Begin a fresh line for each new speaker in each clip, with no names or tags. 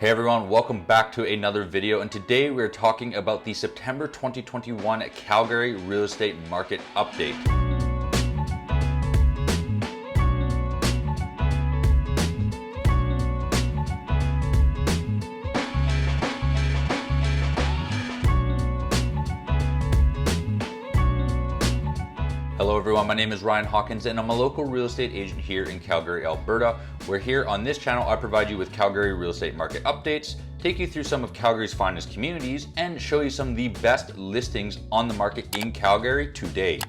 Hey everyone, welcome back to another video, and today we're talking about the September 2021 Calgary Real Estate Market Update. Hello everyone, my name is Ryan Hawkins and I'm a local real estate agent here in Calgary, Alberta, where here on this channel I provide you with Calgary real estate market updates, take you through some of Calgary's finest communities, and show you some of the best listings on the market in Calgary today.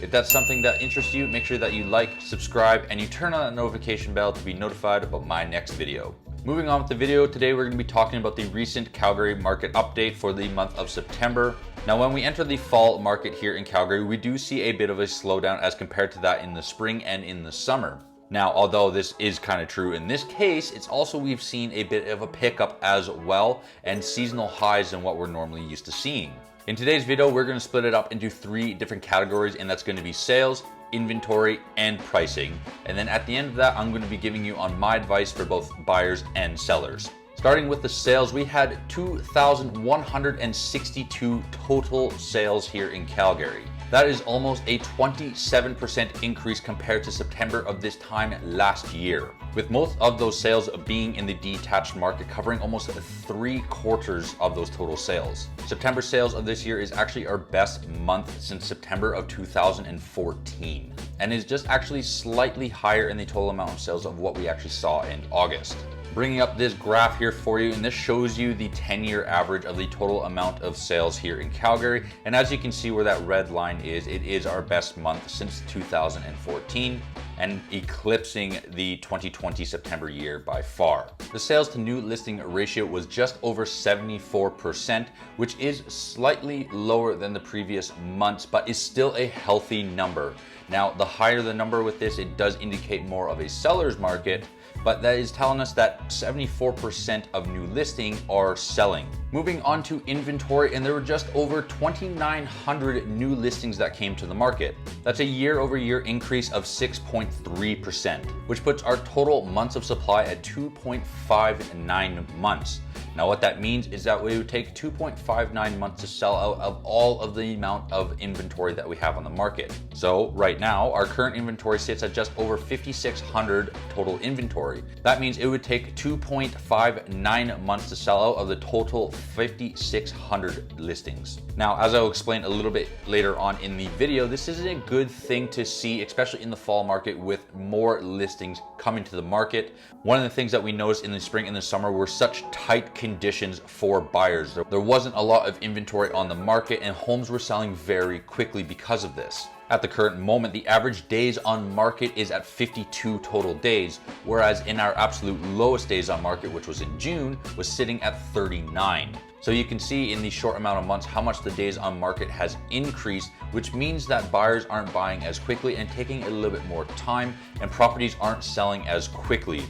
If that's something that interests you, make sure that you like, subscribe, and you turn on that notification bell to be notified about my next video. Moving on with the video, today we're going to be talking about the recent Calgary market update for the month of September. Now, when we enter the fall market here in Calgary, we do see a bit of a slowdown as compared to that in the spring and in the summer. Now, although this is kind of true in this case, it's also we've seen a bit of a pickup as well and seasonal highs than what we're normally used to seeing. In today's video, we're going to split it up into three different categories, and that's going to be sales, inventory, and pricing. And then at the end of that, I'm going to be giving you on my advice for both buyers and sellers. Starting with the sales, we had 2,162 total sales here in Calgary. That is almost a 27% increase compared to September of this time last year, with most of those sales being in the detached market, covering almost 3/4 of those total sales. September sales of this year is actually our best month since September of 2014, and is just actually slightly higher in the total amount of sales of what we actually saw in August. Bringing up this graph here for you, and this shows you the 10-year average of the total amount of sales here in Calgary. And as you can see where that red line is, it is our best month since 2014 and eclipsing the 2020 September year by far. The sales to new listing ratio was just over 74%, which is slightly lower than the previous months, but is still a healthy number. Now, the higher the number with this, it does indicate more of a seller's market, but that is telling us that 74% of new listings are selling. Moving on to inventory, and there were just over 2,900 new listings that came to the market. That's a year-over-year increase of 6.3%, which puts our total months of supply at 2.59 months. Now, what that means is that we would take 2.59 months to sell out of all of the amount of inventory that we have on the market. So right now, our current inventory sits at just over 5,600 total inventory. That means it would take 2.59 months to sell out of the total 5,600 listings. Now, as I'll explain a little bit later on in the video, this is a good thing to see, especially in the fall market with more listings coming to the market. One of the things that we noticed in the spring and the summer were such tight conditions for buyers. There wasn't a lot of inventory on the market, and homes were selling very quickly because of this. At the current moment, the average days on market is at 52 total days, whereas in our absolute lowest days on market, which was in June, was sitting at 39. So you can see in the short amount of months how much the days on market has increased, which means that buyers aren't buying as quickly and taking a little bit more time, and properties aren't selling as quickly.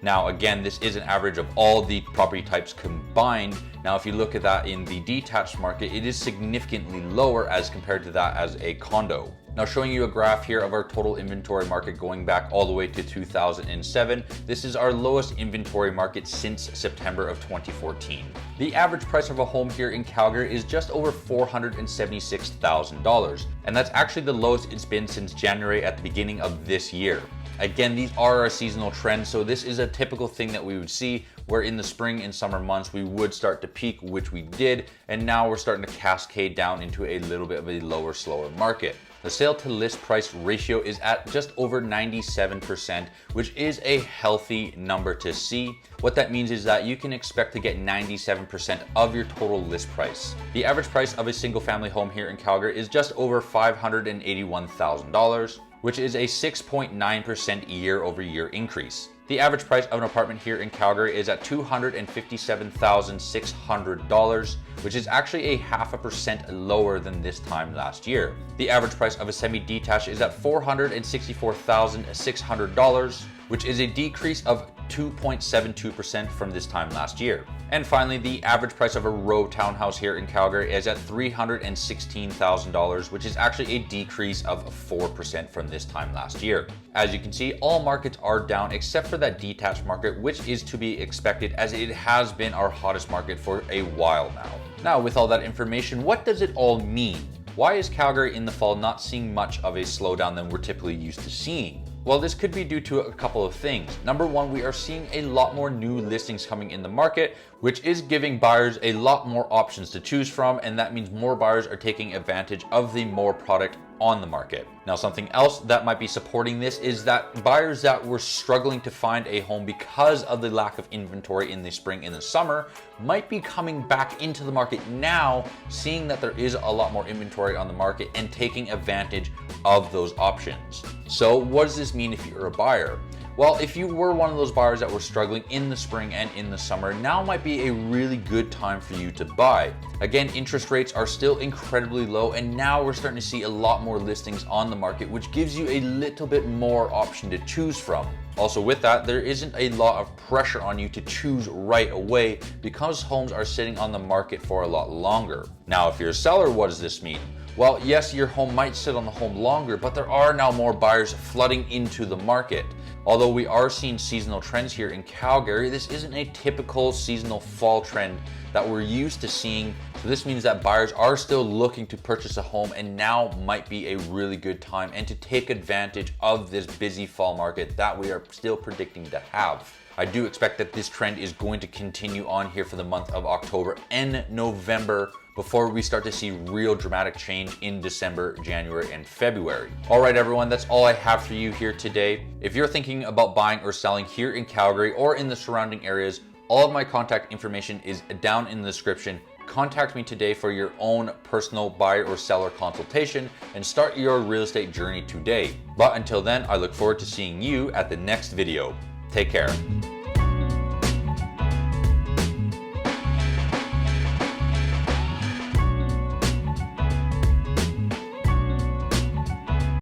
Now, again, this is an average of all the property types combined. Now, if you look at that in the detached market, it is significantly lower as compared to that as a condo. Now, showing you a graph here of our total inventory market going back all the way to 2007. This is our lowest inventory market since September of 2014. The average price of a home here in Calgary is just over $476,000, and that's actually the lowest it's been since January at the beginning of this year. Again, these are our seasonal trends, so this is a typical thing that we would see where in the spring and summer months we would start to peak, which we did, and now we're starting to cascade down into a little bit of a lower, slower market. The sale to list price ratio is at just over 97%, which is a healthy number to see. What that means is that you can expect to get 97% of your total list price. The average price of a single family home here in Calgary is just over $581,000, which is a 6.9% year-over-year increase. The average price of an apartment here in Calgary is at $257,600, which is actually a 0.5% lower than this time last year. The average price of a semi-detached is at $464,600, which is a decrease of 2.72% from this time last year. And finally, the average price of a row townhouse here in Calgary is at $316,000, which is actually a decrease of 4% from this time last year. As you can see, all markets are down except for that detached market, which is to be expected as it has been our hottest market for a while now. Now, with all that information, what does it all mean? Why is Calgary in the fall not seeing much of a slowdown than we're typically used to seeing? Well, this could be due to a couple of things. Number one, we are seeing a lot more new listings coming in the market, which is giving buyers a lot more options to choose from, and that means more buyers are taking advantage of the more product on the market. Now, something else that might be supporting this is that buyers that were struggling to find a home because of the lack of inventory in the spring and the summer might be coming back into the market now, seeing that there is a lot more inventory on the market and taking advantage of those options. So what does this mean if you're a buyer? Well, if you were one of those buyers that were struggling in the spring and in the summer, now might be a really good time for you to buy. Again, interest rates are still incredibly low, and now we're starting to see a lot more listings on the market, which gives you a little bit more option to choose from. Also with that, there isn't a lot of pressure on you to choose right away because homes are sitting on the market for a lot longer. Now, if you're a seller, what does this mean? Well, yes, your home might sit on the home longer, but there are now more buyers flooding into the market. Although we are seeing seasonal trends here in Calgary, this isn't a typical seasonal fall trend that we're used to seeing. So this means that buyers are still looking to purchase a home, and now might be a really good time and to take advantage of this busy fall market that we are still predicting to have. I do expect that this trend is going to continue on here for the month of October and November before we start to see real dramatic change in December, January, and February. All right, everyone, that's all I have for you here today. If you're thinking about buying or selling here in Calgary or in the surrounding areas, all of my contact information is down in the description. Contact me today for your own personal buyer or seller consultation and start your real estate journey today. But until then, I look forward to seeing you at the next video. Take care.